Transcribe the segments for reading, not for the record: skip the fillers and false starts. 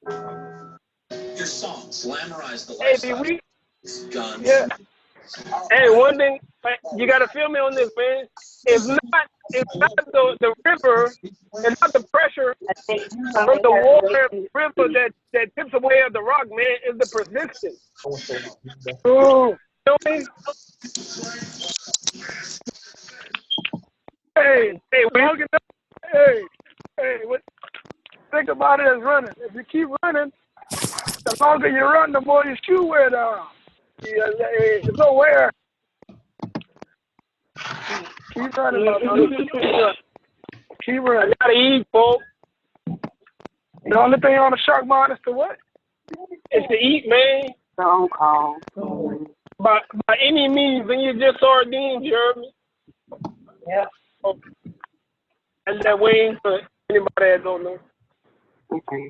Your songs glamorize the Hey, lifestyle. Guns. Yeah. Hey, one thing you gotta feel me on this, man. It's not the river, it's not the pressure from the water river that tips away at the rock, man. It's the persistence. Ooh, you know what I mean? Hey, we hooking up. Hey, think about it as running. If you keep running, the longer you run, the more your shoe wear down. It's no wear. Keep running, my brother. Keep running. I gotta eat, folks. The only thing on the shark mind is to what? It's to eat, man. Don't call. By any means, and you just sardines, you heard me? Yeah. And that way for anybody that don't know. Okay.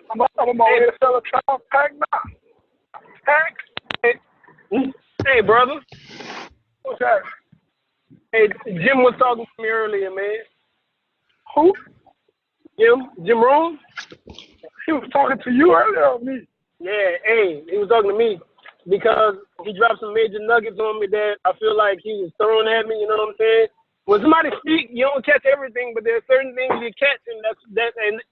I'm on my way to sell a trial pack now. Pack? Hey, brother. What's that? Hey, Jim was talking to me earlier, man. Who? Jim Rohn? He was talking to you earlier or me? Yeah, hey, he was talking to me because he dropped some major nuggets on me that I feel like he was throwing at me, you know what I'm saying? When somebody speak, you don't catch everything, but there are certain things you catch, and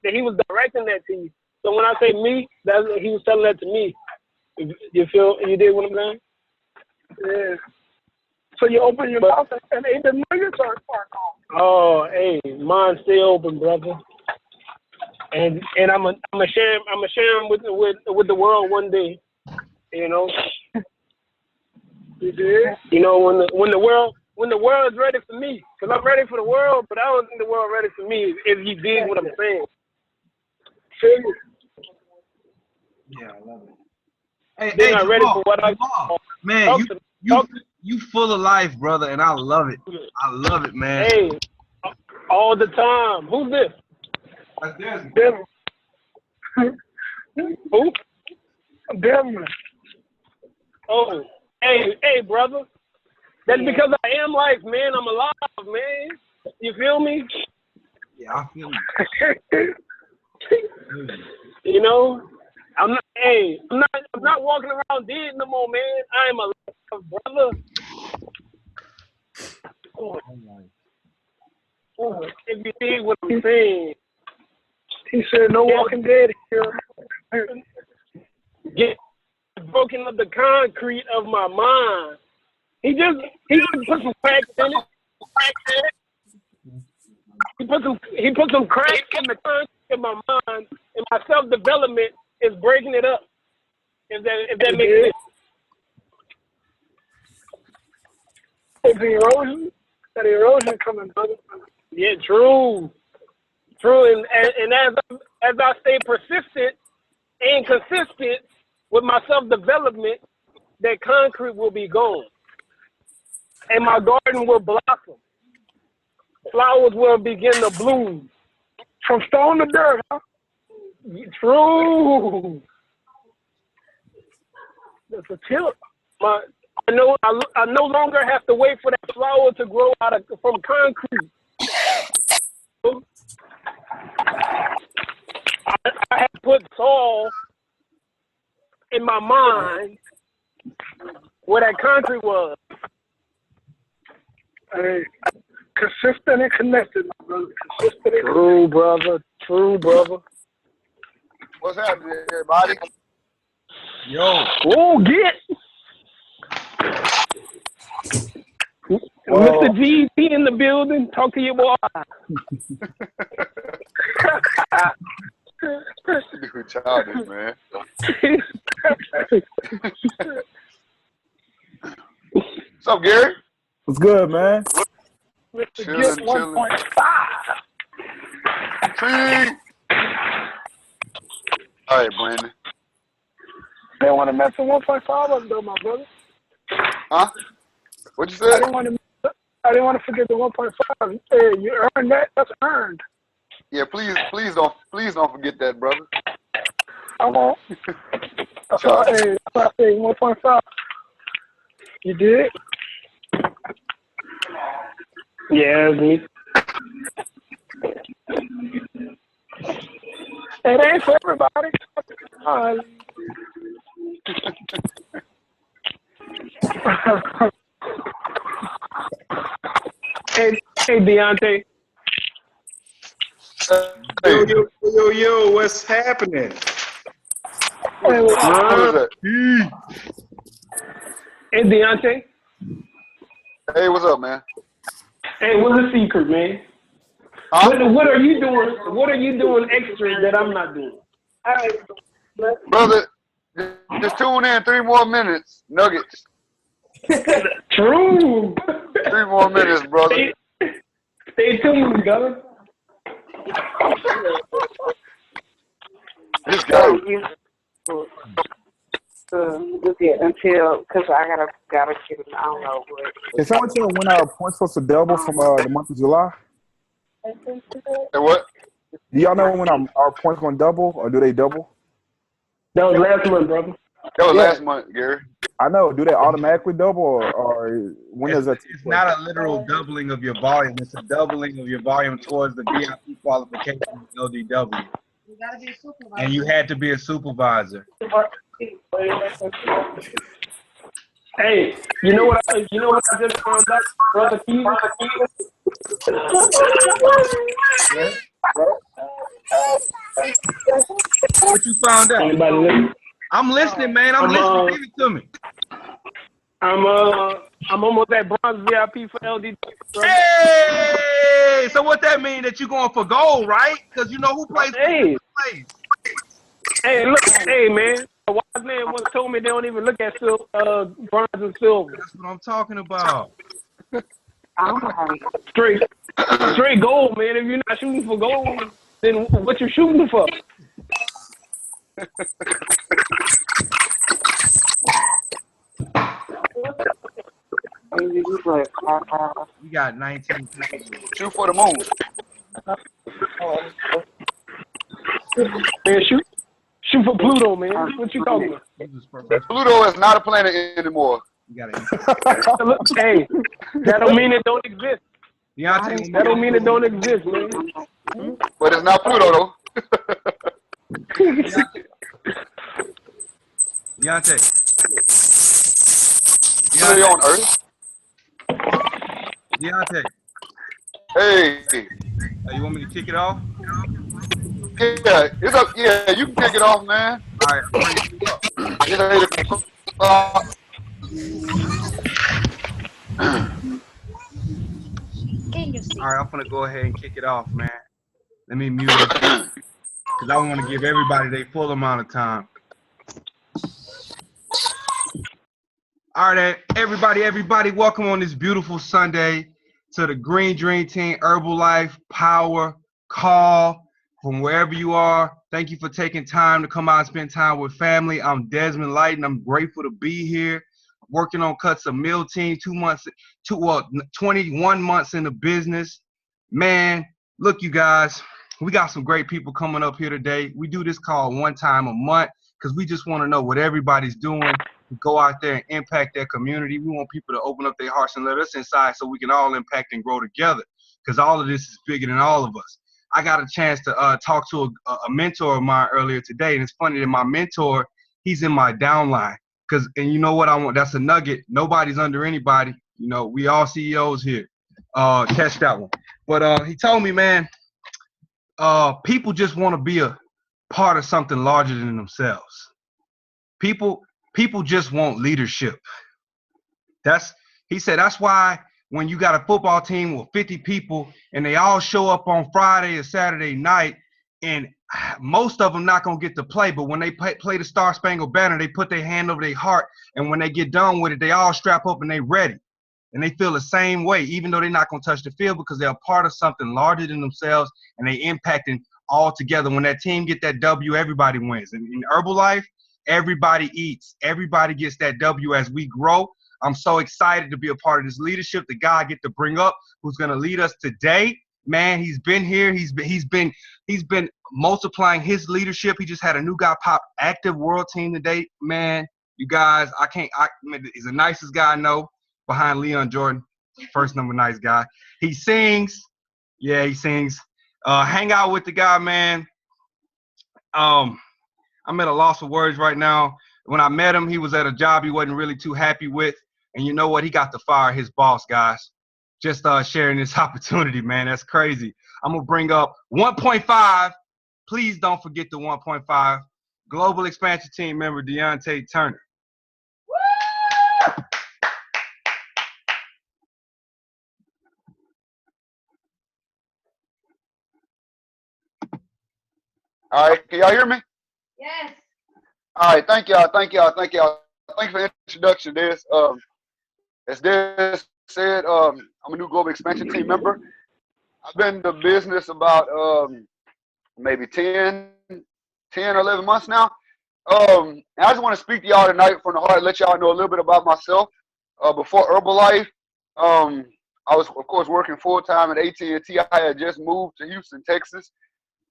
that he was directing that to you. So when I say me, he was telling that to me. You feel, you did what I'm saying? Yeah. So you open your mouth and ate the nuggets or gone? Oh, hey, mine stay open, brother. And I'm gonna share them with the world one day. You know. You did? You know, when the world is ready for me, because I'm ready for the world, but I don't think the world ready for me if you dig what I'm saying. Feel you? Yeah, I love it. Hey, They're not ready for what I man, you full of life, brother, and I love it. I love it, man. Hey, all the time. Who's this? That's Desmond. Who? Desmond. Oh, hey, brother. That's because I am life, man. I'm alive, man. You feel me? Yeah, I feel you. You know, I'm not walking around dead no more, man. I am alive, brother. If you see what I'm saying. He said, no walking dead here. Get broken up the concrete of my mind. He just put some cracks in it. He put some cracks in the concrete of my mind, and my self-development is breaking it up. If that makes sense. It's the erosion. That erosion coming, brother. Yeah, true. And as I stay persistent and consistent with my self-development, that concrete will be gone. And my garden will blossom. Flowers will begin to bloom. From stone to dirt, huh? True. That's a tip. I no longer have to wait for that flower to grow from concrete. I have put soil in my mind where that concrete was. Hey, consistent and connected, my brother. True, brother. True, brother. What's happening, everybody? Yo. Oh, get. Whoa. Mr. GP in the building. Talk to your boy. Dude, childish, man. What's up, Gary? What's good, man? Mr. Chilling, Get 1.5. See? All right, Brandon. They want to mess with 1.5 of them, though, my brother. Huh? What you I said? didn't want to forget the 1.5. Hey, you earned that. That's earned. Yeah, please don't forget that, brother. I won't. That's all. Hey, that's I say 1.5. You did? Yeah, it's me. It ain't for everybody. Hey, Deontay. Hey, Yo, what's happening? what is that? Hey, Deontay. Hey, what's up, man? Hey, what's the secret, man? Huh? What are you doing? What are you doing extra that I'm not doing? Brother, just tune in 3 more minutes. Nuggets. True. 3 more minutes, brother. Stay tuned, brother. This guy. Look at until because I gotta get it. I don't know what. Can someone tell when our points supposed to double from the month of July? Hey, what? Do y'all know when our points gonna double, or do they double? That was last month, brother. That was Yeah. last month, Gary. I know. Do they automatically double, or when does that? It's not a literal doubling of your volume. It's a doubling of your volume towards the VIP qualification of LDW. You gotta be a supervisor. And you had to be a supervisor. Hey, you know what I just found out, brother Keith? What you found out? Anybody listening? I'm listening, man. I'm listening. Give it to me. I'm almost at bronze VIP for LD. Hey! So what that mean? That you going for gold, right? Because you know who plays. Hey. Plays. Hey, look, hey, man. A wise man once told me they don't even look at bronze and silver. That's what I'm talking about. I don't know how to. Straight gold, man. If you're not shooting for gold, then what you shooting for? We got 19. Shoot for the moon. Man, shoot for Pluto, man. What you talking about? Pluto is not a planet anymore. You got Look, hey, that don't mean it don't exist. Deontay, That don't mean it don't exist, man. But it's not Pluto, though. Deontay. Really on Earth. Deontay. Hey. You want me to kick it off? Yeah, it's up. Yeah, you can kick it off, man. All right, I'm bringing you up. It's 8 o'clock. All right, I'm gonna go ahead and kick it off, man. Let me mute it because I want to give everybody their full amount of time. All right, everybody, welcome on this beautiful Sunday to the Green Dream Team Herbalife Power Call from wherever you are. Thank you for taking time to come out and spend time with family. I'm Desmond Lighton. I'm grateful to be here. Working on Cuts a Meal Team, 21 months in the business. Man, look, you guys, we got some great people coming up here today. We do this call one time a month because we just want to know what everybody's doing to go out there and impact their community. We want people to open up their hearts and let us inside so we can all impact and grow together because all of this is bigger than all of us. I got a chance to talk to a mentor of mine earlier today, and it's funny that my mentor, he's in my downline. And you know what I want? That's a nugget. Nobody's under anybody. You know, we all CEOs here. Catch that one. But he told me, man, people just want to be a part of something larger than themselves. People just want leadership. He said that's why when you got a football team with 50 people and they all show up on Friday or Saturday night, and most of them not going to get to play, but when they play the Star Spangled Banner, they put their hand over their heart, and when they get done with it, they all strap up and they ready. And they feel the same way, even though they're not going to touch the field because they're a part of something larger than themselves, and they impacting all together. When that team get that W, everybody wins. And in Herbalife, everybody eats. Everybody gets that W as we grow. I'm so excited to be a part of this leadership that God get to bring up, who's going to lead us today. Man, he's been here. He's been multiplying his leadership. He just had a new guy pop active world team today. Man, you guys, he's the nicest guy I know behind Leon Jordan. First number nice guy. He sings. Yeah, he sings. Hang out with the guy, man. I'm at a loss of words right now. When I met him, he was at a job he wasn't really too happy with. And you know what? He got to fire his boss, guys. Just sharing this opportunity, man. That's crazy. I'm going to bring up 1.5. Please don't forget the 1.5. Global Expansion Team member Deontay Turner. All right, can y'all hear me? Yes. All right, thank y'all. Thanks for the introduction, Des. As Des said, I'm a new Global Expansion Team member. I've been in the business about maybe 10, 11 months now. And I just want to speak to y'all tonight from the heart, let y'all know a little bit about myself. Before Herbalife, I was, of course, working full-time at AT&T. I had just moved to Houston, Texas.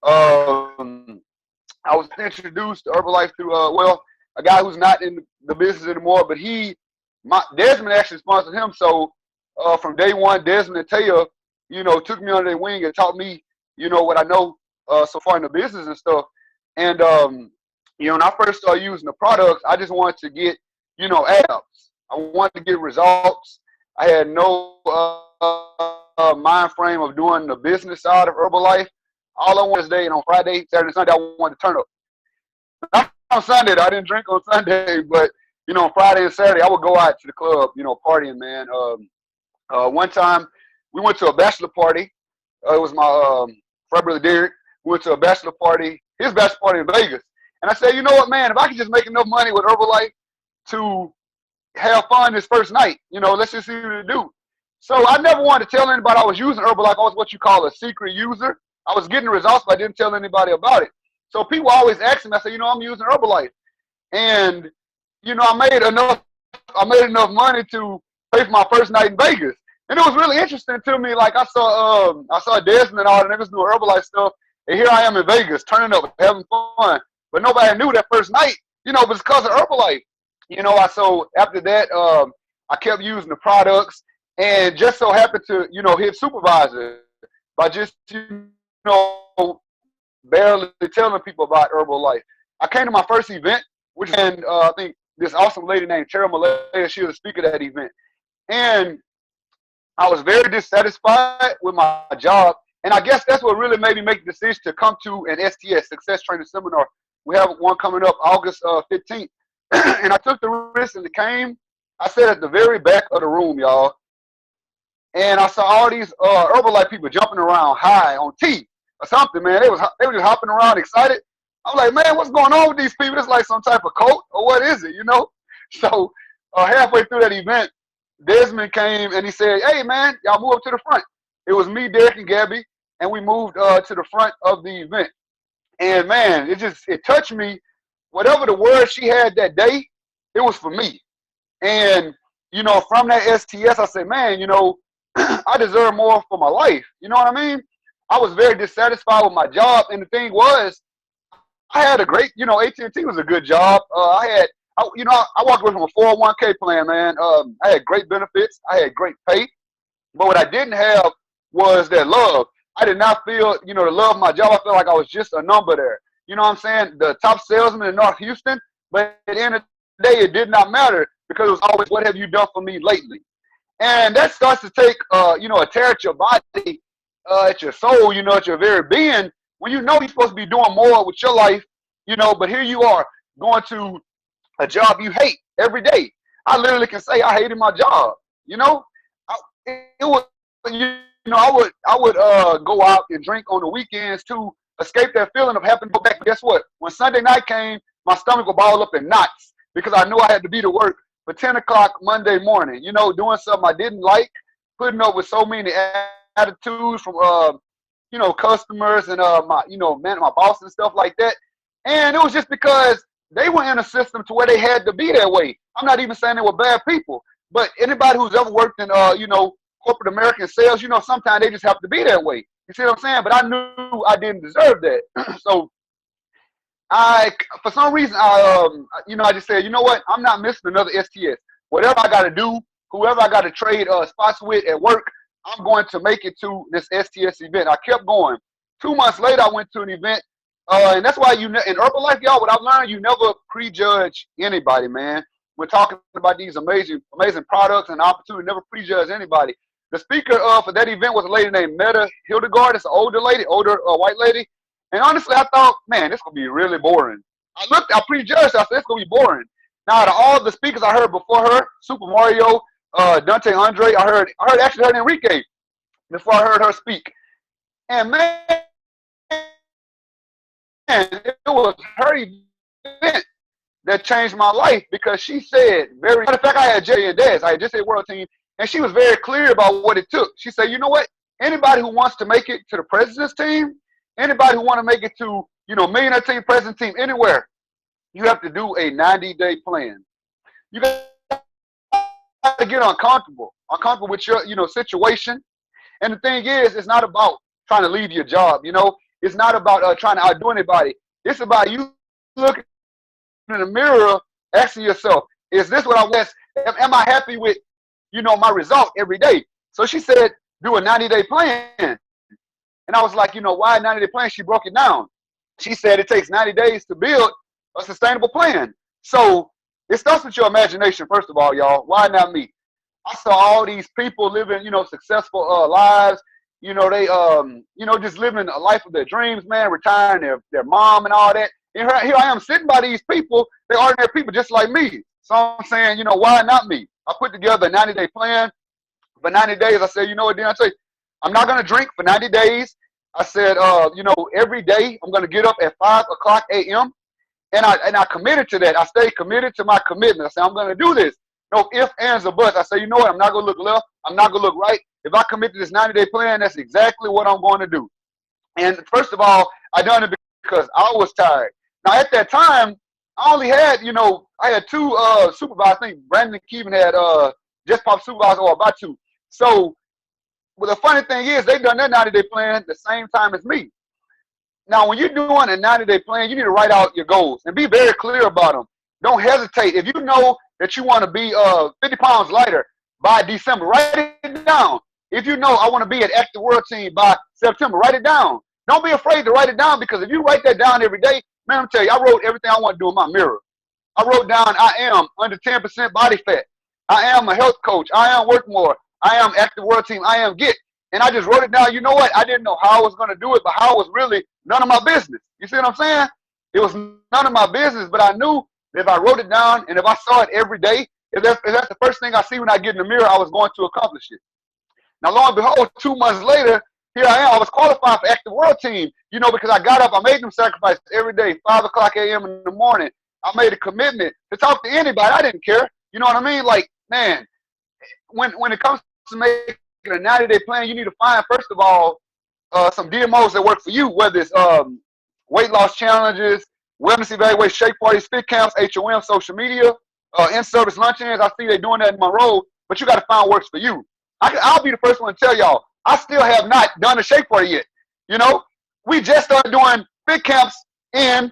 I was introduced to Herbalife through, a guy who's not in the business anymore, but Desmond actually sponsored him. So from day one, Desmond and Taya, took me under their wing and taught me, what I know so far in the business and stuff. And, when I first started using the products, I just wanted to get, abs. I wanted to get results. I had no mind frame of doing the business side of Herbalife. All I wanted was day, and on Friday, Saturday, Sunday, I wanted to turn up. Not on Sunday, I didn't drink on Sunday, but, on Friday and Saturday, I would go out to the club, partying, man. One time, we went to a bachelor party. It was my frat brother Derek. We went to a bachelor party, his bachelor party in Vegas. And I said, you know what, man, if I could just make enough money with Herbalife to have fun this first night, let's just see what it do. So I never wanted to tell anybody I was using Herbalife. I was what you call a secret user. I was getting the results, but I didn't tell anybody about it. So people always ask me, I say, I'm using Herbalife. And, I made enough money to pay for my first night in Vegas. And it was really interesting to me. Like I saw Desmond and all the niggas doing Herbalife stuff. And here I am in Vegas, turning up, having fun. But nobody knew that first night, but it's because of Herbalife. So after that, I kept using the products and just so happened to, hit supervisor by just, barely telling people about Herbalife. I came to my first event, which and I think this awesome lady named Tara Malaya, she was a speaker at that event. And I was very dissatisfied with my job. And I guess that's what really made me make the decision to come to an STS, Success Training Seminar. We have one coming up August 15th. And I took the risk and it came. I sat at the very back of the room, y'all. And I saw all these Herbalife people jumping around high on T or something, man. They were just hopping around excited. I'm like, man, what's going on with these people? It's like some type of cult or what is it, So halfway through that event, Desmond came and he said, hey, man, y'all move up to the front. It was me, Derek, and Gabby, and we moved to the front of the event. And, man, it touched me. Whatever the word she had that day, it was for me. And, from that STS, I said, man, I deserve more for my life. You know what I mean? I was very dissatisfied with my job. And the thing was, I had a great, AT&T was a good job. I walked away from a 401k plan, man. I had great benefits. I had great pay. But what I didn't have was that love. I did not feel, the love of my job. I felt like I was just a number there. You know what I'm saying? The top salesman in North Houston. But at the end of the day, it did not matter because it was always, what have you done for me lately? And that starts to take, a tear at your body, at your soul, at your very being, when you're supposed to be doing more with your life, but here you are going to a job you hate every day. I literally can say I hated my job, I would go out and drink on the weekends to escape that feeling of having to go back. Guess what? When Sunday night came, my stomach would ball up in knots because I knew I had to be to work for 10 o'clock Monday morning, doing something I didn't like, putting up with so many attitudes from, customers and, my boss and stuff like that. And it was just because they were in a system to where they had to be that way. I'm not even saying they were bad people, but anybody who's ever worked in, corporate American sales, sometimes they just have to be that way. You see what I'm saying? But I knew I didn't deserve that. So for some reason, I just said, you know what? I'm not missing another STS. Whatever I got to do, whoever I got to trade spots with at work, I'm going to make it to this STS event. I kept going. 2 months later, I went to an event And that's why in Herbalife, y'all, what I've learned, you never prejudge anybody, man. We're talking about these amazing products and opportunity. Never prejudge anybody. The speaker for that event was a lady named Meta Hildegard. It's an older white lady. And honestly, I thought, man, this gonna be really boring. I prejudged. I said it's gonna be boring. Now, out of all the speakers I heard before her, Super Mario, Dante Andre, I heard Enrique before I heard her speak. And man, it was her event that changed my life because she said matter of fact, I had Jay and Dez. I had just said World Team, and she was very clear about what it took. She said, you know what? Anybody who wants to make it to the president's team, anybody who want to make it to, millionaire team, president team, anywhere, you have to do a 90-day plan. You got to get uncomfortable with your, situation. And the thing is, it's not about trying to leave your job, It's not about trying to outdo anybody. It's about you looking in the mirror, asking yourself, is this what I want? Am I happy with, my result every day? So she said, do a 90-day plan. And I was like, why a 90-day plan? She broke it down. She said it takes 90 days to build a sustainable plan. So it starts with your imagination, first of all, y'all. Why not me? I saw all these people living, successful lives. They, just living a life of their dreams, man, retiring their mom and all that. And here I am sitting by these people. They're ordinary people just like me. So I'm saying, why not me? I put together a 90-day plan. For 90 days, I said, what, Deontay? I'm not going to drink for 90 days. I said, every day I'm going to get up at 5 o'clock a.m. And I committed to that. I stayed committed to my commitment. I said, I'm going to do this. No ifs, ands, or buts. I said, you know what? I'm not going to look left. I'm not going to look right. If I commit to this 90-day plan, that's exactly what I'm going to do. And first of all, I done it because I was tired. Now, at that time, I only had, I had two supervisors. I think Brandon Keevan had just pop supervisors or about to. So, well, the funny thing is, they've done their 90-day plan the same time as me. Now, when you're doing a 90-day plan, you need to write out your goals and be very clear about them. Don't hesitate. If you know that you want to be 50 pounds lighter by December, write it down. If you know I want to be at Active World Team by September, write it down. Don't be afraid to write it down, because if you write that down every day, man, I'm telling you, I wrote everything I want to do in my mirror. I wrote down I am under 10% body fat. I am a health coach. I am work more. I am Active World Team. I am GET. And I just wrote it down. You know what? I didn't know how I was going to do it, but how was really none of my business. You see what I'm saying? It was none of my business, but I knew that if I wrote it down and if I saw it every day, if that's the first thing I see when I get in the mirror, I was going to accomplish it. Now, lo and behold, 2 months later, here I am. I was qualified for Active World Team, because I got up. I made them sacrifices every day, 5 o'clock a.m. in the morning. I made a commitment to talk to anybody. I didn't care. You know what I mean? Like, man, when it comes to making a 90-day plan, you need to find, first of all, some DMOs that work for you, whether it's weight loss challenges, wellness evaluation, shape parties, fit camps, HOM, social media, in-service luncheons. I see they're doing that in Monroe, but you got to find what works for you. I'll be the first one to tell y'all, I still have not done a shape party yet. We just started doing fit camps in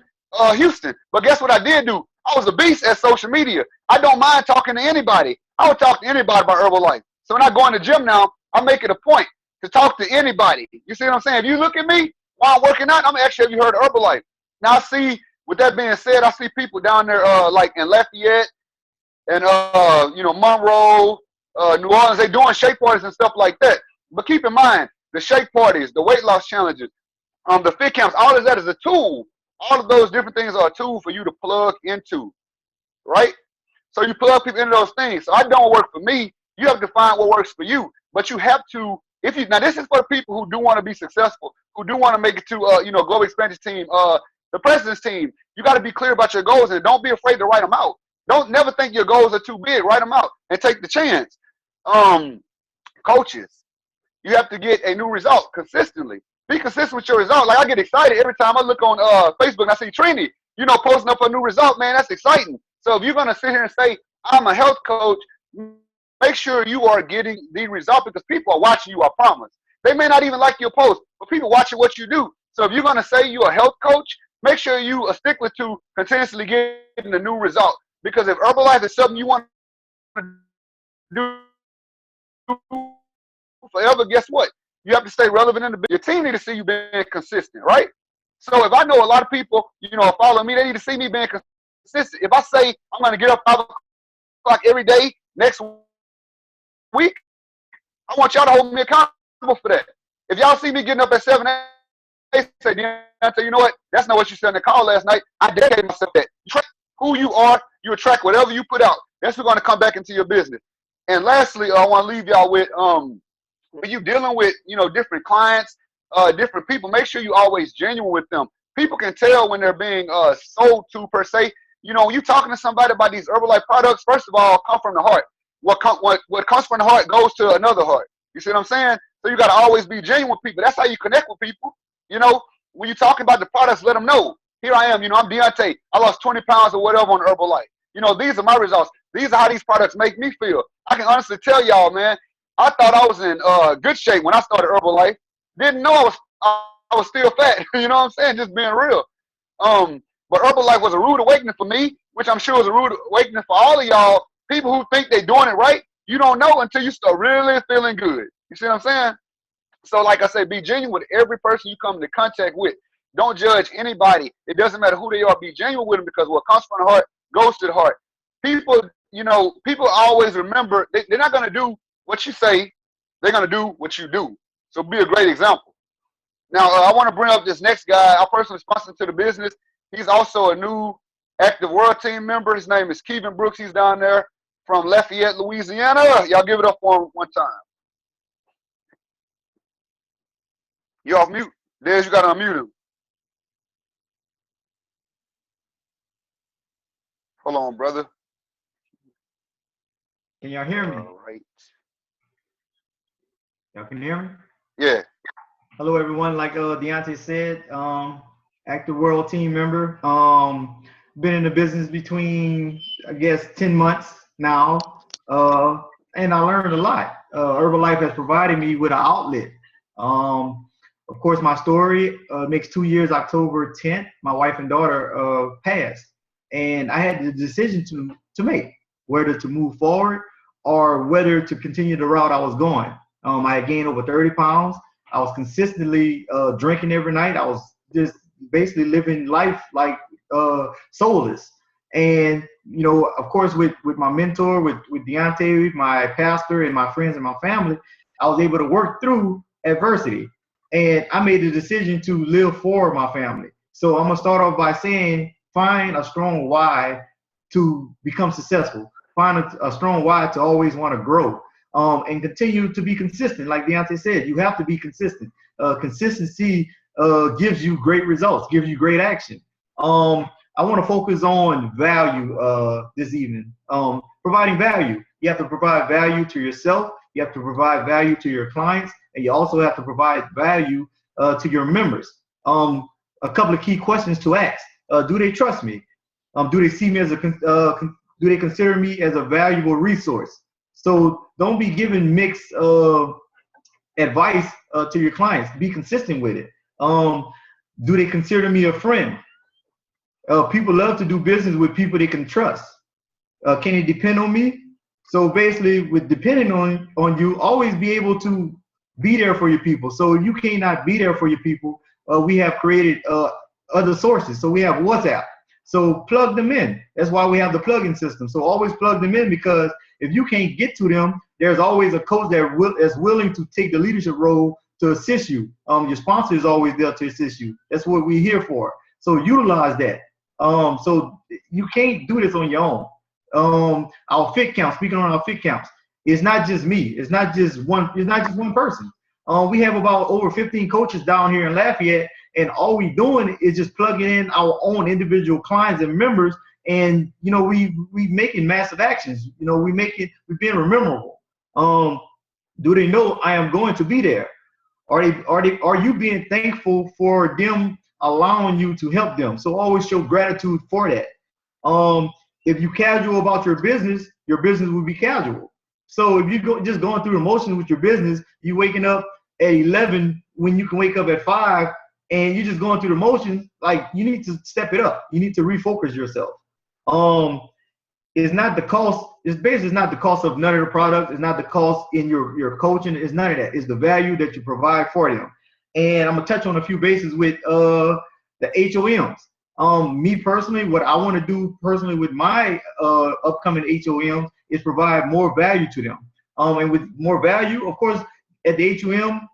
Houston. But guess what I did do? I was a beast at social media. I don't mind talking to anybody. I would talk to anybody about Herbalife. So when I go in the gym now, I make it a point to talk to anybody. You see what I'm saying? If you look at me while I'm working out, I'm actually, have you heard of Herbalife? Now I see, with that being said, I see people down there like in Lafayette and Monroe, New Orleans, they doing shape parties and stuff like that. But keep in mind, the shape parties, the weight loss challenges, the fit camps, all of that is a tool. All of those different things are a tool for you to plug into, right? So you plug people into those things. So I don't work for me. You have to find what works for you. But you have to, now this is for people who do want to be successful, who do want to make it to, Global Expansion Team, the President's Team. You got to be clear about your goals and don't be afraid to write them out. Don't never think your goals are too big. Write them out and take the chance. Coaches, you have to get a new result consistently. Be consistent with your result. Like, I get excited every time I look on Facebook and I see Trini, posting up a new result, man. That's exciting. So if you're going to sit here and say, I'm a health coach, make sure you are getting the result, because people are watching you, I promise. They may not even like your post, but people watching what you do. So if you're going to say you're a health coach, make sure you are stickler to continuously getting the new result. Because if Herbalife is something you want to do forever, guess what? You have to stay relevant in the business. Your team need to see you being consistent, right? So if I know a lot of people, follow me, they need to see me being consistent. If I say I'm going to get up 5 o'clock every day next week, I want y'all to hold me accountable for that. If y'all see me getting up at 7, 8, say, Deontay, you know what? That's not what you said in the call last night. I dedicated myself to that. You attract who you are, you attract whatever you put out. That's what's going to come back into your business. And lastly, I want to leave y'all with, when you're dealing with, different clients, different people, make sure you always genuine with them. People can tell when they're being sold to, per se. When you're talking to somebody about these Herbalife products, first of all, come from the heart. What comes from the heart goes to another heart. You see what I'm saying? So you got to always be genuine with people. That's how you connect with people. When you're talking about the products, let them know. Here I am. I'm Deontay. I lost 20 pounds or whatever on Herbalife. These are my results. These are how these products make me feel. I can honestly tell y'all, man, I thought I was in good shape when I started Herbalife. Didn't know I was still fat. You know what I'm saying? Just being real. But Herbalife was a rude awakening for me, which I'm sure is a rude awakening for all of y'all. People who think they're doing it right, you don't know until you start really feeling good. You see what I'm saying? So like I said, be genuine with every person you come into contact with. Don't judge anybody. It doesn't matter who they are. Be genuine with them, because what comes from the heart goes to the heart. People, people always remember, they're not going to do what you say. They're going to do what you do. So be a great example. Now, I want to bring up this next guy. Our person responsible to the business. He's also a new active world team member. His name is Kevin Brooks. He's down there from Lafayette, Louisiana. Y'all give it up for him one time. You're off mute. Dez, you got to unmute him. Hold on, brother. Can y'all hear me? All right. Y'all can hear me? Yeah. Hello, everyone. Like Deontay said, active world team member. Been in the business between, I guess, 10 months now. And I learned a lot. Herbalife has provided me with an outlet. Of course, my story makes 2 years, October 10th. My wife and daughter passed. And I had the decision to make, whether to move forward or whether to continue the route I was going. I had gained over 30 pounds. I was consistently drinking every night. I was just basically living life like soulless. And, of course, with my mentor, with Deontay, my pastor, and my friends and my family, I was able to work through adversity. And I made the decision to live for my family. So I'm going to start off by saying, find a strong why to become successful. Find a strong why to always want to grow. And continue to be consistent. Like Deontay said, you have to be consistent. Consistency gives you great results, gives you great action. I want to focus on value this evening. Providing value. You have to provide value to yourself. You have to provide value to your clients. And you also have to provide value to your members. A couple of key questions to ask. Do they trust me? Do they see me as do they consider me as a valuable resource? So don't be giving mixed advice to your clients. Be consistent with it. Do they consider me a friend? People love to do business with people they can trust. Can they depend on me? So basically, with depending on you, always be able to be there for your people. So if you cannot be there for your people, we have created other sources. So we have WhatsApp. So plug them in. That's why we have the plug-in system. So always plug them in, because if you can't get to them, there's always a coach that's willing to take the leadership role to assist you. Your sponsor is always there to assist you. That's what we're here for. So utilize that. So you can't do this on your own. Our fit count, speaking on our fit counts, it's not just me. It's not just one person. We have about over 15 coaches down here in Lafayette, and all we doing is just plugging in our own individual clients and members. And we making massive actions. We're being memorable. Do they know I am going to be there? Are you being thankful for them allowing you to help them? So always show gratitude for that. If you casual about your business will be casual. So if you just going through the motions with your business, you waking up at 11 when you can wake up at 5, and you're just going through the motions, like, you need to step it up. You need to refocus yourself. It's not the cost. It's basically not the cost of none of the products. It's not the cost in your coaching. It's none of that. It's the value that you provide for them. And I'm gonna touch on a few bases with the the HOMs. Me personally, what I want to do personally with my upcoming HOMs is provide more value to them. And with more value, of course, at the HOM,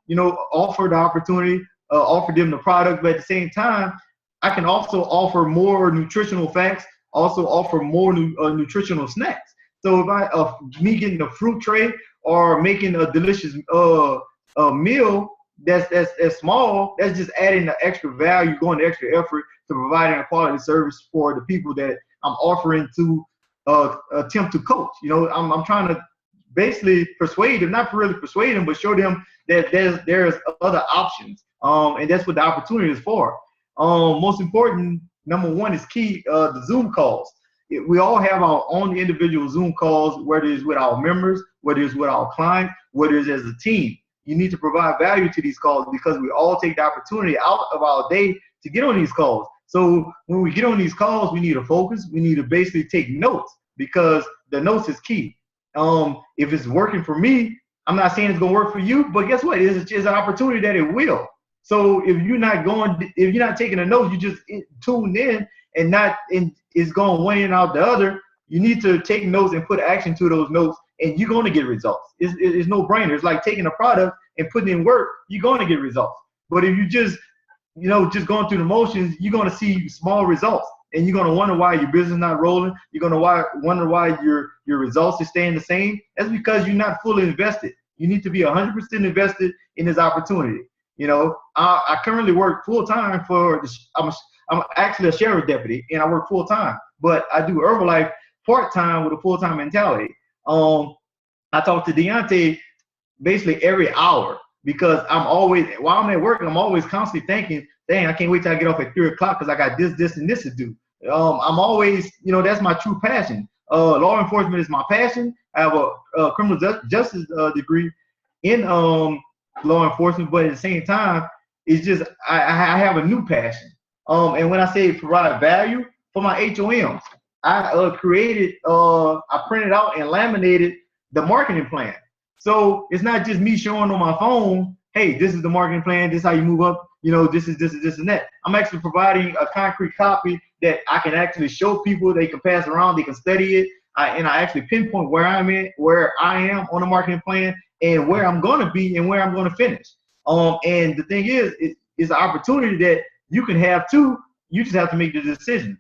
offer the opportunity, offer them the product, but at the same time, I can also offer more nutritional facts, also offer more nutritional snacks. So if me getting a fruit tray or making a delicious meal that's small, that's just adding the extra value, going the extra effort to providing a quality service for the people that I'm offering to attempt to coach. I'm trying to basically persuade them, not really persuade them, but show them that there's other options. And that's what the opportunity is for. Most important, number one is key, the Zoom calls. We all have our own individual Zoom calls, whether it's with our members, whether it's with our clients, whether it's as a team. You need to provide value to these calls because we all take the opportunity out of our day to get on these calls. So when we get on these calls, we need to focus. We need to basically take notes because the notes is key. If it's working for me, I'm not saying it's gonna work for you, but guess what? It's an opportunity that it will. So if you're not taking the notes, you just tuned in and it's going one and out the other. You need to take notes and put action to those notes, and you're going to get results. It's no brainer. It's like taking a product and putting in work. You're going to get results. But if you just going through the motions, you're going to see small results, and you're going to wonder why your business is not rolling. You're going to wonder why your results are staying the same. That's because you're not fully invested. You need to be 100% invested in this opportunity. I currently work full time I'm actually a sheriff deputy, and I work full time, but I do Herbalife part time with a full time mentality. I talk to Deontay basically every hour because while I'm at work, I'm always constantly thinking, dang, I can't wait till I get off at 3 o'clock because I got this, and this to do. I'm always, that's my true passion. Law enforcement is my passion. I have a criminal justice degree in law enforcement, but at the same time, it's just I have a new passion. And when I say provide value for my HOMs, I printed out and laminated the marketing plan. So it's not just me showing on my phone, hey, this is the marketing plan, this is how you move up, this is this and that. I'm actually providing a concrete copy that I can actually show people, they can pass around, they can study it, and I actually pinpoint where I am on the marketing plan and where I'm going to be and where I'm going to finish. And the thing is, it's an opportunity that you can have too. You just have to make the decision.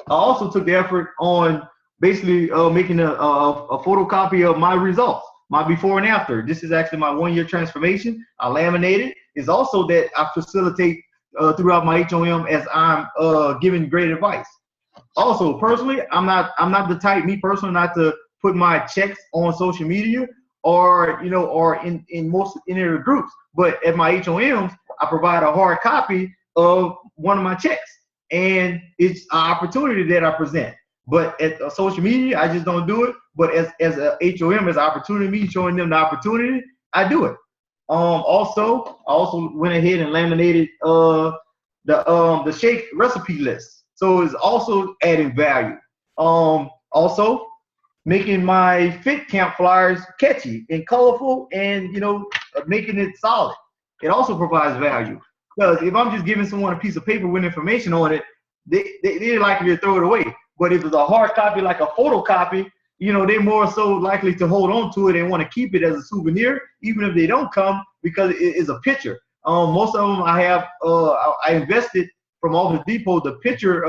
I also took the effort on basically making a photocopy of my results, my before and after. This is actually my 1-year transformation. I laminated. It's also that I facilitate throughout my HOM as I'm giving great advice. Also, personally, I'm not the type, me personally, not to put my checks on social media or in most the groups. But at my HOMs, I provide a hard copy of one of my checks, and it's an opportunity that I present. But at social media, I just don't do it. But as a HOM, as an opportunity, me showing them the opportunity, I do it. I also went ahead and laminated the shake recipe list. So it's also adding value. Also making my Fit Camp flyers catchy and colorful and, making it solid. It also provides value. Because if I'm just giving someone a piece of paper with information on it, they're likely to throw it away. But if it's a hard copy, like a photocopy, they're more so likely to hold on to it and want to keep it as a souvenir, even if they don't come, because it is a picture. Most of them I have, I invested from Office Depot, the picture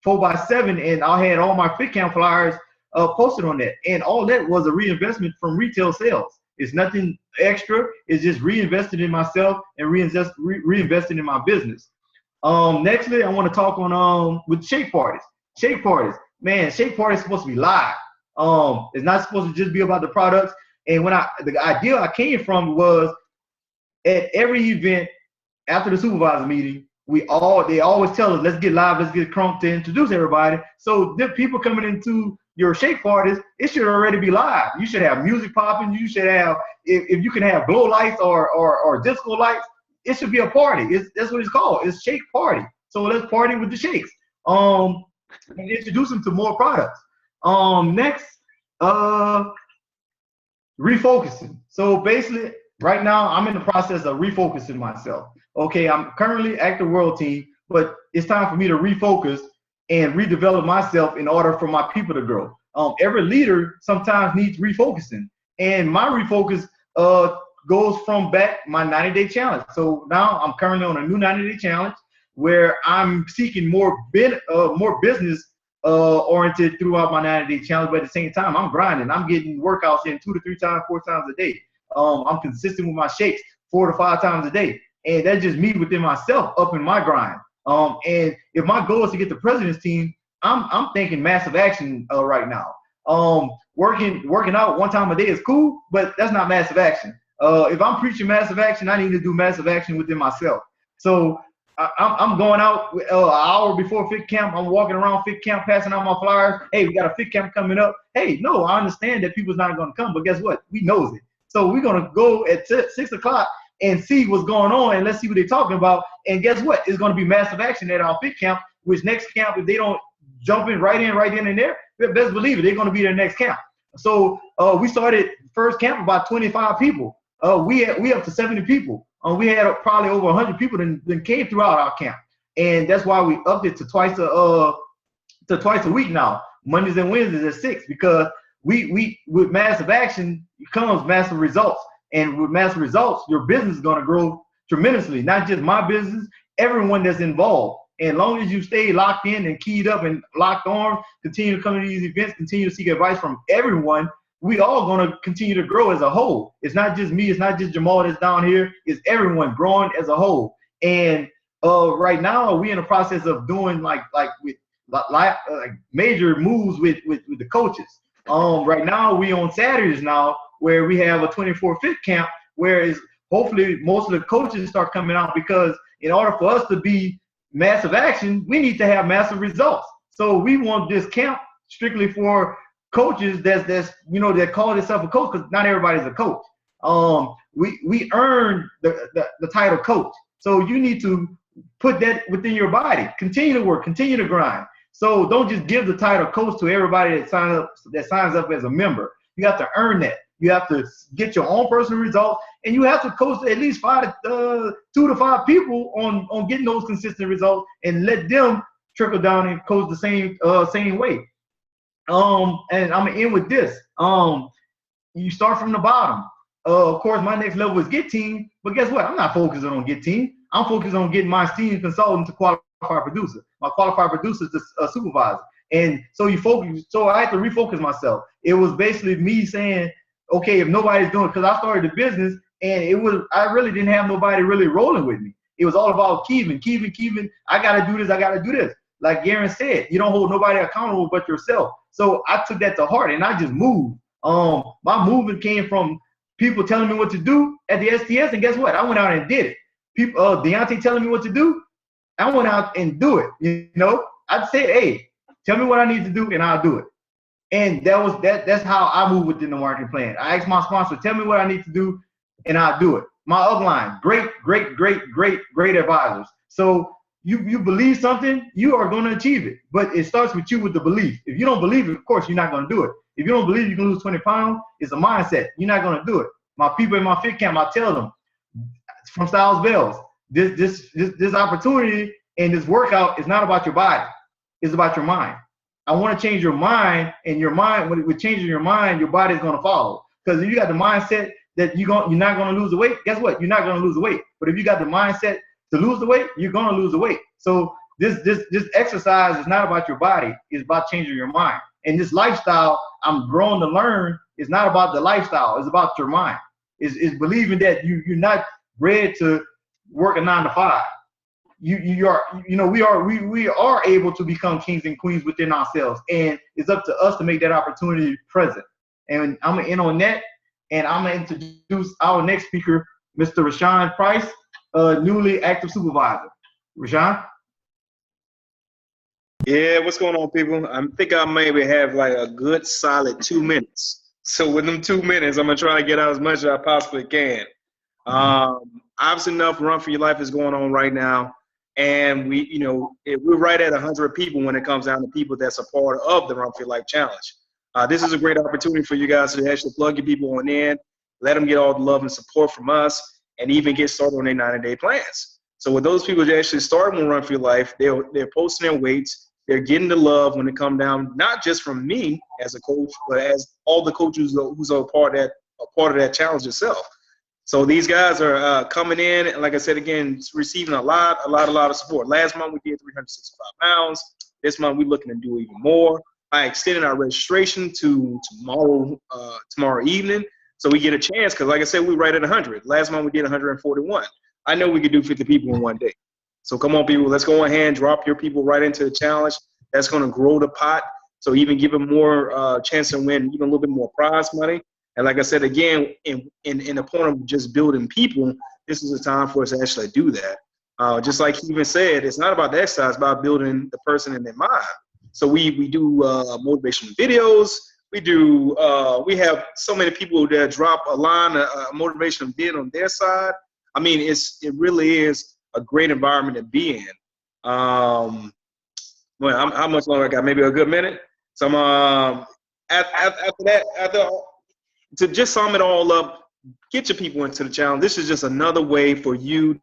4x7, and I had all my Fit Camp flyers posted on that. And all that was a reinvestment from retail sales. It's nothing extra. It's just reinvested in myself and reinvested in my business. Nextly, I want to talk on with shake parties. Shake parties, man, shake parties supposed to be live. It's not supposed to just be about the products. And the idea I came from was at every event after the supervisor meeting, they always tell us, let's get live, let's get crunk to introduce everybody. So the people coming into your shake parties, it should already be live. You should have music popping. You should have, if you can have glow lights or disco lights, it should be a party. That's what it's called. It's shake party. So let's party with the shakes. And introduce them to more products. Next, refocusing. So basically, right now, I'm in the process of refocusing myself. Okay, I'm currently Active World Team, but it's time for me to refocus and redevelop myself in order for my people to grow. Every leader sometimes needs refocusing, and my refocus goes from back my 90-day challenge. So now I'm currently on a new 90-day challenge where I'm seeking more business oriented throughout my 90-day challenge, but at the same time, I'm grinding. I'm getting workouts in 2 to 3 times, 4 times a day. I'm consistent with my shakes 4 to 5 times a day. And that's just me within myself, up in my grind. And if my goal is to get the president's team, I'm thinking massive action right now. Working out 1 time a day is cool, but that's not massive action. If I'm preaching massive action, I need to do massive action within myself. So I'm going out an hour before fit camp. I'm walking around fit camp, passing out my flyers. Hey, we got a fit camp coming up. Hey, no, I understand that people's not going to come, but guess what? We knows it. So we're going to go at 6 o'clock and see what's going on, and let's see what they're talking about. And guess what? It's going to be massive action at our fit camp, which next camp, if they don't jump in right in and there, best believe it, they're going to be their next camp. So we started first camp about 25 people. We up to 70 people. We had probably over 100 people that came throughout our camp, and that's why we upped it to twice a week now, Mondays and Wednesdays at 6, because we with massive action comes massive results, and with massive results, your business is going to grow tremendously. Not just my business, everyone that's involved. And as long as you stay locked in and keyed up and locked on, continue to come to these events, continue to seek advice from everyone, we all going to continue to grow as a whole. It's not just me. It's not just Jamal that's down here. It's everyone growing as a whole. And right now, we in the process of doing like major moves with the coaches. Right now, we on Saturdays now where we have a 24 fit camp, where hopefully most of the coaches start coming out, because in order for us to be massive action, we need to have massive results. So we want this camp strictly for coaches that call themselves a coach, because not everybody's a coach. We earn the title coach. So you need to put that within your body. Continue to work, continue to grind. So don't just give the title coach to everybody that signs up as a member. You have to earn that. You have to get your own personal results, and you have to coach at least 2 to 5 people on getting those consistent results, and let them trickle down and coach the same way. And I'm gonna end with this. You start from the bottom. Of course, my next level is Get Team, but guess what? I'm not focusing on Get Team. I'm focused on getting my senior consultant to qualified producer. My qualified producer is the supervisor. And so so I had to refocus myself. It was basically me saying, okay, if nobody's doing it, because I started the business, and I really didn't have nobody really rolling with me. It was all about Kevin, I gotta do this. Like Garen said, you don't hold nobody accountable but yourself. So I took that to heart, and I just moved. My movement came from people telling me what to do at the STS, and guess what? I went out and did it. People, Deontay telling me what to do, I went out and do it. You know, I said, hey, tell me what I need to do, and I'll do it. And that's how I move within the marketing plan. I asked my sponsor, tell me what I need to do, and I'll do it. My upline, great advisors. So you believe something, you are going to achieve it. But it starts with you with the belief. If you don't believe it, of course, you're not going to do it. If you don't believe you can lose 20 pounds, it's a mindset. You're not going to do it. My people in my fit camp, I tell them, from Styles Bells, this opportunity and this workout is not about your body. It's about your mind. I want to change your mind, and your mind, with changing your mind, your body's going to follow. Because if you got the mindset that you're not going to lose the weight, guess what? You're not going to lose the weight. But if you got the mindset to lose the weight, you're going to lose the weight. So this exercise is not about your body. It's about changing your mind. And this lifestyle I'm growing to learn is not about the lifestyle. It's about your mind. It's believing that you're not bred to work a 9 to 5. We are able to become kings and queens within ourselves, and it's up to us to make that opportunity present. And I'm gonna end on that, and I'm gonna introduce our next speaker, Mr. Rashawn Price, newly active supervisor. Rashawn? Yeah, what's going on, people? I think I maybe have like a good solid 2 minutes. So with them 2 minutes, I'm gonna try to get out as much as I possibly can. Obviously enough Run for Your Life is going on right now. And we're right at 100 people when it comes down to people that's a part of the Run for Your Life Challenge. This is a great opportunity for you guys to actually plug your people on in, let them get all the love and support from us, and even get started on their 90-day plans. So with those people that actually starting to Run for Your Life, they're posting their weights. They're getting the love when they come down, not just from me as a coach, but as all the coaches who's a part of that challenge itself. So these guys are coming in, and like I said again, receiving a lot of support. Last month we did 365 pounds. This month we're looking to do even more. I extended our registration to tomorrow evening, so we get a chance. Because like I said, we're right at 100. Last month we did 141. I know we could do 50 people in one day. So come on, people, let's go ahead and drop your people right into the challenge. That's going to grow the pot. So even give them more chance to win even a little bit more prize money. And like I said, again, in the point of just building people, this is a time for us to actually do that. Just like he even said, it's not about the exercise, it's about building the person in their mind. So we do motivational videos. We have so many people that drop a line, a motivational vid on their side. I mean, it really is a great environment to be in. Well, how much longer I got? Maybe a good minute. So after to just sum it all up, get your people into the challenge. This is just another way for you